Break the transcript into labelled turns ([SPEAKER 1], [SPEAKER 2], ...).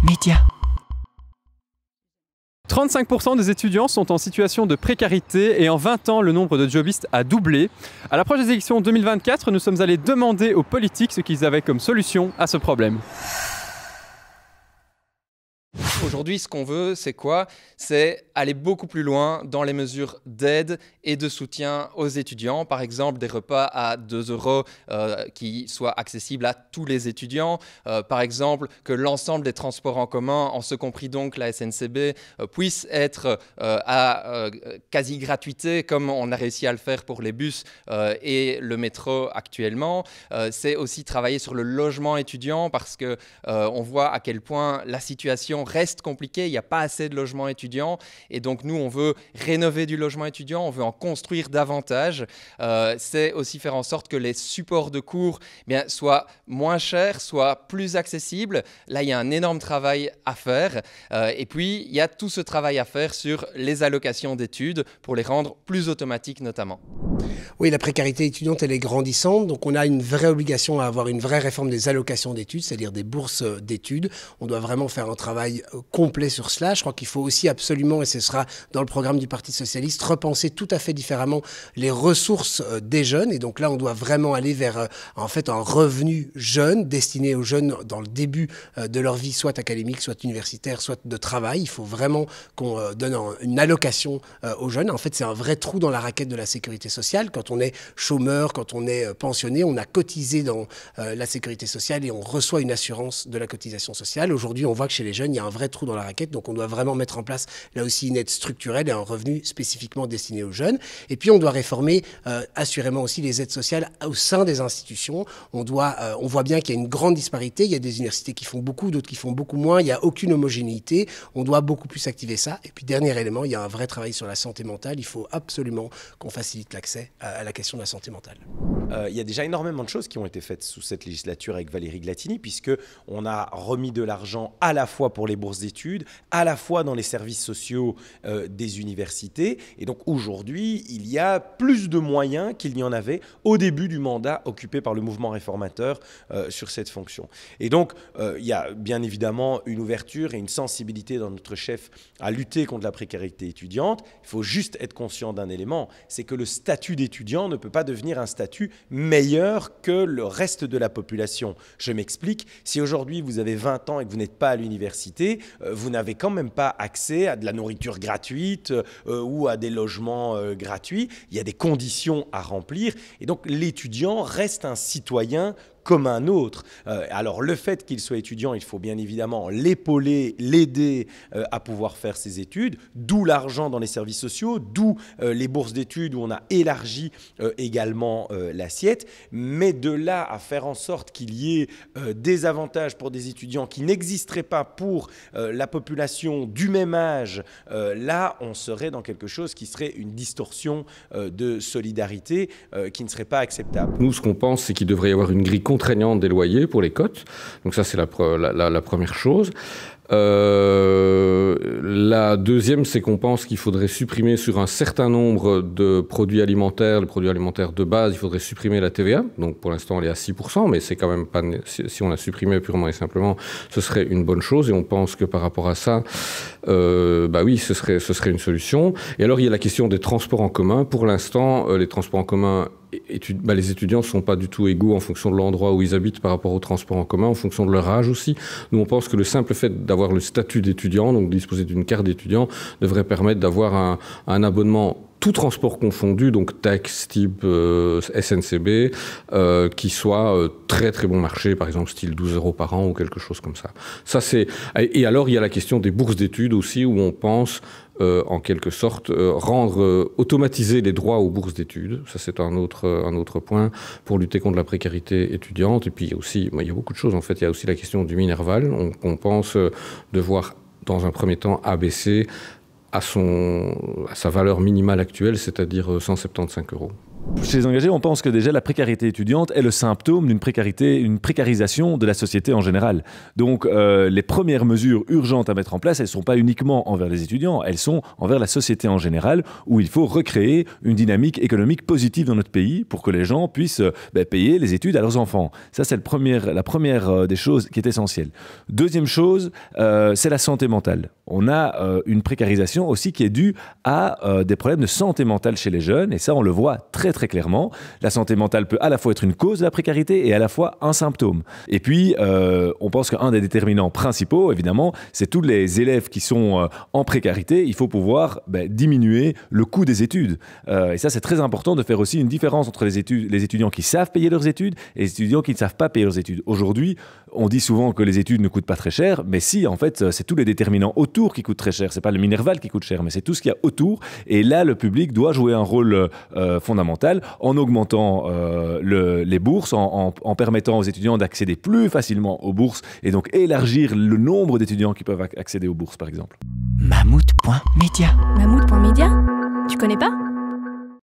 [SPEAKER 1] Média.
[SPEAKER 2] 35% des étudiants sont en situation de précarité et en 20 ans, le nombre de jobistes a doublé. À l'approche des élections 2024, nous sommes allés demander aux politiques ce qu'ils avaient comme solution à ce problème.
[SPEAKER 3] Aujourd'hui, ce qu'on veut, c'est quoi? C'est aller beaucoup plus loin dans les mesures d'aide et de soutien aux étudiants. Par exemple, des repas à 2 € qui soient accessibles à tous les étudiants. Par exemple, que l'ensemble des transports en commun, en ce compris donc la SNCB, puissent être à quasi-gratuité, comme on a réussi à le faire pour les bus et le métro actuellement. C'est aussi travailler sur le logement étudiant parce qu'on voit à quel point la situation reste compliqué, il n'y a pas assez de logements étudiants et donc nous on veut rénover du logement étudiant, on veut en construire davantage. C'est aussi faire en sorte que les supports de cours soient moins chers, soient plus accessibles. Là il y a un énorme travail à faire et puis il y a tout ce travail à faire sur les allocations d'études pour les rendre plus automatiques notamment.
[SPEAKER 4] Oui, la précarité étudiante, elle est grandissante, donc on a une vraie obligation à avoir une vraie réforme des allocations d'études, c'est-à-dire des bourses d'études. On doit vraiment faire un travail complet sur cela. Je crois qu'il faut aussi absolument, et ce sera dans le programme du Parti socialiste, repenser tout à fait différemment les ressources des jeunes. Et donc là, on doit vraiment aller vers en fait un revenu jeune, destiné aux jeunes dans le début de leur vie, soit académique, soit universitaire, soit de travail. Il faut vraiment qu'on donne une allocation aux jeunes. En fait, c'est un vrai trou dans la raquette de la sécurité sociale. Quand on est chômeur, quand on est pensionné, on a cotisé dans la sécurité sociale et on reçoit une assurance de la cotisation sociale. Aujourd'hui, on voit que chez les jeunes, il y a un vrai trou dans la raquette, donc on doit vraiment mettre en place là aussi une aide structurelle et un revenu spécifiquement destiné aux jeunes. Et puis on doit réformer assurément aussi les aides sociales au sein des institutions. On voit bien qu'il y a une grande disparité, il y a des universités qui font beaucoup, d'autres qui font beaucoup moins, il n'y a aucune homogénéité, on doit beaucoup plus activer ça. Et puis dernier élément, il y a un vrai travail sur la santé mentale, il faut absolument qu'on facilite l'accès à la question de la santé mentale.
[SPEAKER 5] Il y a déjà énormément de choses qui ont été faites sous cette législature avec Valérie Glatini, puisqu'on a remis de l'argent à la fois pour les bourses d'études, à la fois dans les services sociaux des universités. Et donc aujourd'hui, il y a plus de moyens qu'il n'y en avait au début du mandat occupé par le mouvement réformateur sur cette fonction. Et donc, il y a bien évidemment une ouverture et une sensibilité dans notre chef à lutter contre la précarité étudiante. Il faut juste être conscient d'un élément, c'est que le statut d'étudiant ne peut pas devenir un statut meilleur que le reste de la population. Je m'explique, si aujourd'hui vous avez 20 ans et que vous n'êtes pas à l'université, vous n'avez quand même pas accès à de la nourriture gratuite ou à des logements gratuits. Il y a des conditions à remplir et donc l'étudiant reste un citoyen comme un autre. Alors le fait qu'il soit étudiant, il faut bien évidemment l'épauler, l'aider à pouvoir faire ses études, d'où l'argent dans les services sociaux, d'où les bourses d'études où on a élargi également l'assiette, mais de là à faire en sorte qu'il y ait des avantages pour des étudiants qui n'existeraient pas pour la population du même âge, là on serait dans quelque chose qui serait une distorsion de solidarité qui ne serait pas acceptable.
[SPEAKER 6] Nous, ce qu'on pense, c'est qu'il devrait y avoir une grille contraignante des loyers pour les cotes. Donc ça, c'est la première chose. La deuxième, c'est qu'on pense qu'il faudrait supprimer sur un certain nombre de produits alimentaires, les produits alimentaires de base, il faudrait supprimer la TVA. Donc pour l'instant, elle est à 6%, mais c'est quand même pas... Si on la supprimait purement et simplement, ce serait une bonne chose. Et on pense que par rapport à ça, oui, ce serait une solution. Et alors, il y a la question des transports en commun. Pour l'instant, les transports en commun... les étudiants ne sont pas du tout égaux en fonction de l'endroit où ils habitent par rapport aux transports en commun, en fonction de leur âge aussi. Nous, on pense que le simple fait d'avoir le statut d'étudiant, donc disposer d'une carte d'étudiant, devrait permettre d'avoir un abonnement tout transport confondu, donc taxi type SNCB, qui soit très très bon marché, par exemple style 12 € par an ou quelque chose comme ça. Et alors, il y a la question des bourses d'études aussi, où on pense en quelque sorte automatiser les droits aux bourses d'études. Ça, c'est un autre point pour lutter contre la précarité étudiante. Et puis, il y a beaucoup de choses. En fait, il y a aussi la question du Minerval. On pense devoir, dans un premier temps, abaisser à sa valeur minimale actuelle, c'est-à-dire 175 €.
[SPEAKER 1] Chez les engagés, on pense que déjà la précarité étudiante est le symptôme d'une précarisation de la société en général. Donc les premières mesures urgentes à mettre en place, elles ne sont pas uniquement envers les étudiants, elles sont envers la société en général, où il faut recréer une dynamique économique positive dans notre pays pour que les gens puissent payer les études à leurs enfants. Ça, c'est la première des choses qui est essentielle. Deuxième chose, c'est la santé mentale. On a une précarisation aussi qui est due à des problèmes de santé mentale chez les jeunes, et ça, on le voit très très clairement. La santé mentale peut à la fois être une cause de la précarité et à la fois un symptôme. Et puis, on pense qu'un des déterminants principaux, évidemment, c'est tous les élèves qui sont en précarité. Il faut pouvoir diminuer le coût des études. Et ça, c'est très important de faire aussi une différence entre les étudiants qui savent payer leurs études et les étudiants qui ne savent pas payer leurs études. Aujourd'hui, on dit souvent que les études ne coûtent pas très cher, mais si, en fait, c'est tous les déterminants autour qui coûtent très cher. C'est pas le Minerval qui coûte cher, mais c'est tout ce qu'il y a autour. Et là, le public doit jouer un rôle fondamental en augmentant les bourses, en permettant aux étudiants d'accéder plus facilement aux bourses et donc élargir le nombre d'étudiants qui peuvent accéder aux bourses, par exemple.
[SPEAKER 7] Mammouth.media.
[SPEAKER 8] Mammouth.media ? Tu connais pas ?